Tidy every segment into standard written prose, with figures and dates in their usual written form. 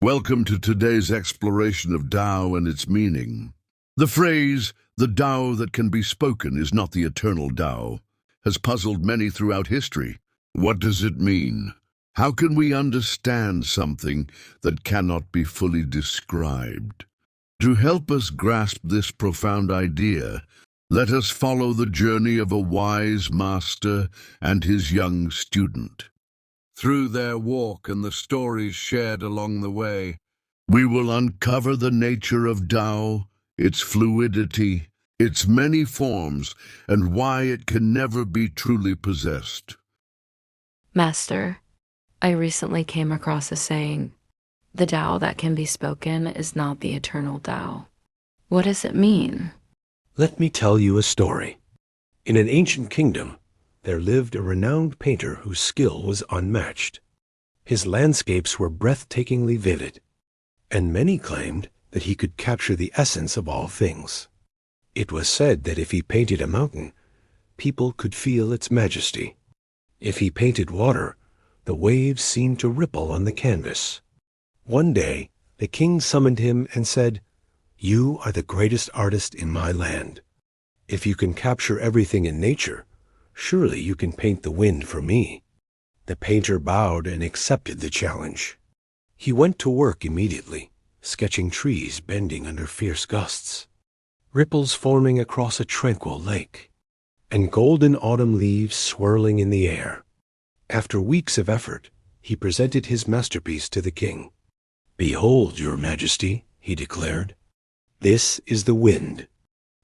Welcome to today's exploration of Tao and its meaning. The phrase, the Tao that can be spoken is not the eternal Tao, has puzzled many throughout history. What does it mean? How can we understand something that cannot be fully described? To help us grasp this profound idea, let us follow the journey of a wise master and his young student. Through their walk and the stories shared along the way, we will uncover the nature of Tao, its fluidity, its many forms, and why it can never be truly possessed. Master, I recently came across a saying, the Tao that can be spoken is not the eternal Tao. What does it mean? Let me tell you a story. In an ancient kingdom, there lived a renowned painter whose skill was unmatched. His landscapes were breathtakingly vivid, and many claimed that he could capture the essence of all things. It was said that if he painted a mountain, people could feel its majesty. If he painted water, the waves seemed to ripple on the canvas. One day, the king summoned him and said, "You are the greatest artist in my land. If you can capture everything in nature, surely you can paint the wind for me." The painter bowed and accepted the challenge. He went to work immediately, sketching trees bending under fierce gusts, ripples forming across a tranquil lake, and golden autumn leaves swirling in the air. After weeks of effort, he presented his masterpiece to the king. "Behold, your majesty," he declared. "This is the wind."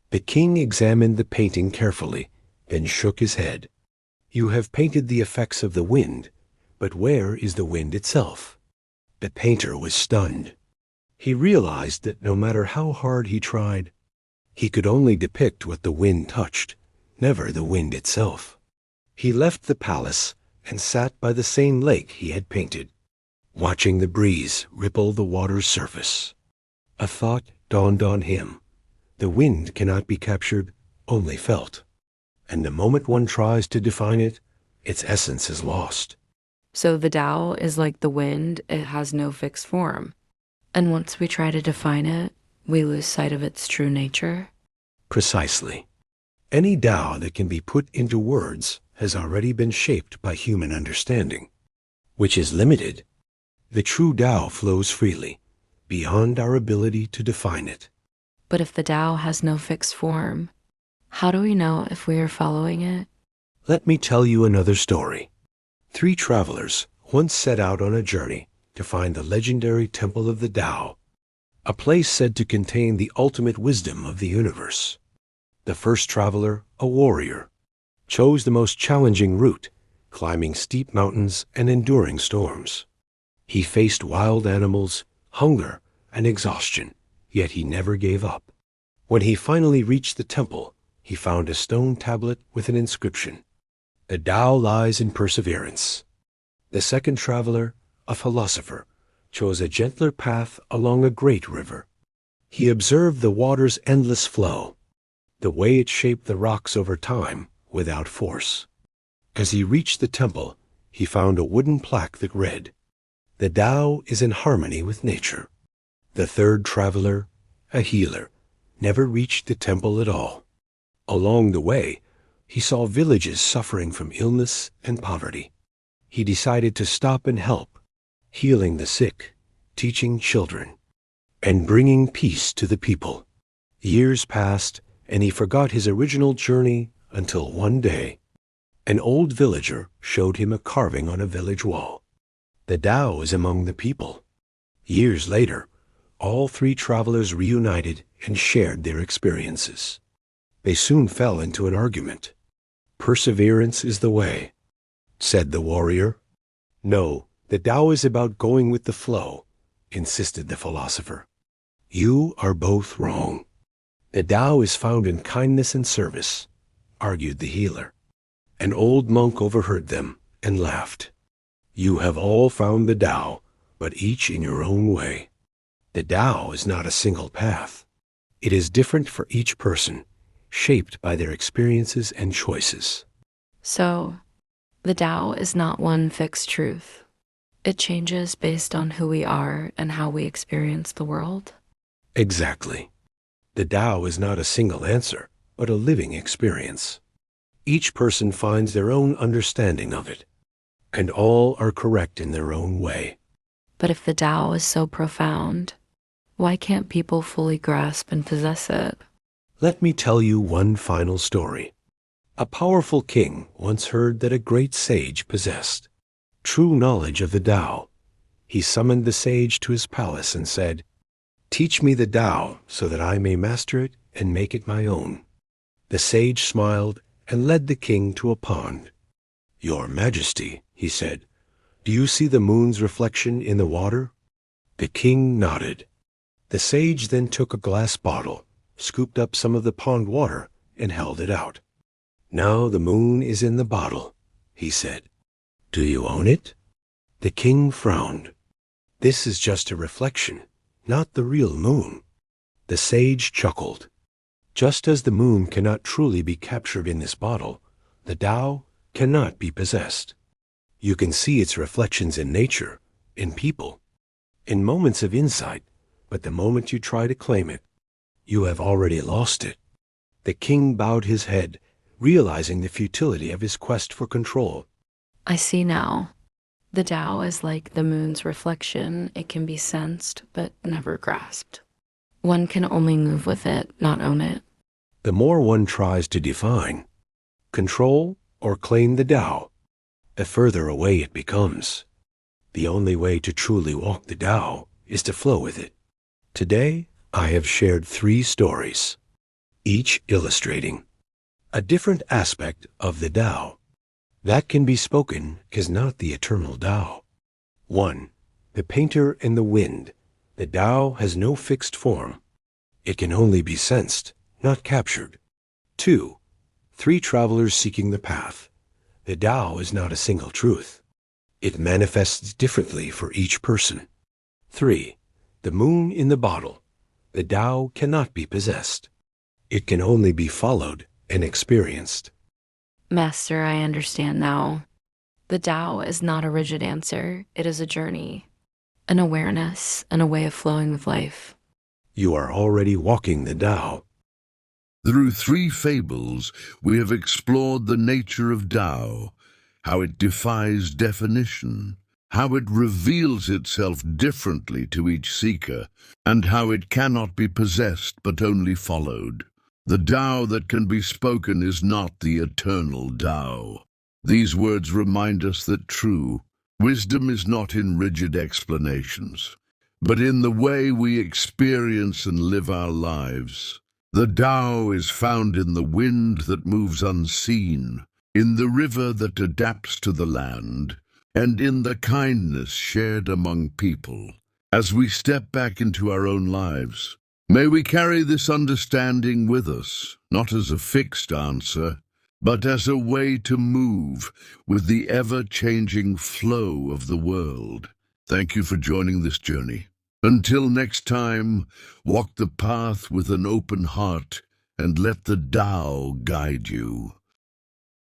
The king examined the painting carefully, then shook his head. "You have painted the effects of the wind, but where is the wind itself?" The painter was stunned. He realized that no matter how hard he tried, he could only depict what the wind touched, never the wind itself. He left the palace and sat by the same lake he had painted, watching the breeze ripple the water's surface. A thought dawned on him. The wind cannot be captured, only felt. And the moment one tries to define it, its essence is lost. So the Tao is like the wind, it has no fixed form. And once we try to define it, we lose sight of its true nature? Precisely. Any Tao that can be put into words has already been shaped by human understanding, which is limited. The true Tao flows freely, beyond our ability to define it. But if the Tao has no fixed form, how do we know if we are following it? Let me tell you another story. 3 travelers once set out on a journey to find the legendary Temple of the Tao, a place said to contain the ultimate wisdom of the universe. The first traveler, a warrior, chose the most challenging route, climbing steep mountains and enduring storms. He faced wild animals, hunger, and exhaustion, yet he never gave up. When he finally reached the temple, he found a stone tablet with an inscription, "The Tao lies in perseverance." The second traveler, a philosopher, chose a gentler path along a great river. He observed the water's endless flow, the way it shaped the rocks over time without force. As he reached the temple, he found a wooden plaque that read, "The Tao is in harmony with nature." The third traveler, a healer, never reached the temple at all. Along the way, he saw villages suffering from illness and poverty. He decided to stop and help, healing the sick, teaching children, and bringing peace to the people. Years passed, and he forgot his original journey until one day, an old villager showed him a carving on a village wall. The Tao is among the people. Years later, all 3 travelers reunited and shared their experiences. They soon fell into an argument. "Perseverance is the way," said the warrior. "No, the Tao is about going with the flow," insisted the philosopher. "You are both wrong. The Tao is found in kindness and service," argued the healer. An old monk overheard them and laughed. "You have all found the Tao, but each in your own way. The Tao is not a single path. It is different for each person, shaped by their experiences and choices." So, the Tao is not one fixed truth. It changes based on who we are and how we experience the world. Exactly. The Tao is not a single answer, but a living experience. Each person finds their own understanding of it, and all are correct in their own way. But if the Tao is so profound, why can't people fully grasp and possess it? Let me tell you one final story. A powerful king once heard that a great sage possessed true knowledge of the Tao. He summoned the sage to his palace and said, "Teach me the Tao so that I may master it and make it my own." The sage smiled and led the king to a pond. "Your Majesty," he said, "do you see the moon's reflection in the water?" The king nodded. The sage then took a glass bottle, scooped up some of the pond water, and held it out. "Now the moon is in the bottle," he said. "Do you own it?" The king frowned. "This is just a reflection, not the real moon." The sage chuckled. "Just as the moon cannot truly be captured in this bottle, the Tao cannot be possessed. You can see its reflections in nature, in people, in moments of insight, but the moment you try to claim it, you have already lost it." The king bowed his head, realizing the futility of his quest for control. I see now. The Tao is like the moon's reflection. It can be sensed, but never grasped. One can only move with it, not own it. The more one tries to define, control, or claim the Tao, the further away it becomes. The only way to truly walk the Tao is to flow with it. Today, I have shared 3 stories, each illustrating a different aspect of the Tao. That can be spoken is not the eternal Tao. 1. The painter and the wind. The Tao has no fixed form. It can only be sensed, not captured. 2. 3 travelers seeking the path. The Tao is not a single truth. It manifests differently for each person. 3. The moon in the bottle. The Tao cannot be possessed. It can only be followed and experienced. Master, I understand now. The Tao is not a rigid answer. It is a journey, an awareness, and a way of flowing with life. You are already walking the Tao. Through 3 fables, we have explored the nature of Tao, how it defies definition, how it reveals itself differently to each seeker, and how it cannot be possessed but only followed. The Tao that can be spoken is not the eternal Tao. These words remind us that true wisdom is not in rigid explanations, but in the way we experience and live our lives. The Tao is found in the wind that moves unseen, in the river that adapts to the land, and in the kindness shared among people. As we step back into our own lives, may we carry this understanding with us, not as a fixed answer, but as a way to move with the ever-changing flow of the world. Thank you for joining this journey. Until next time, walk the path with an open heart and let the Tao guide you.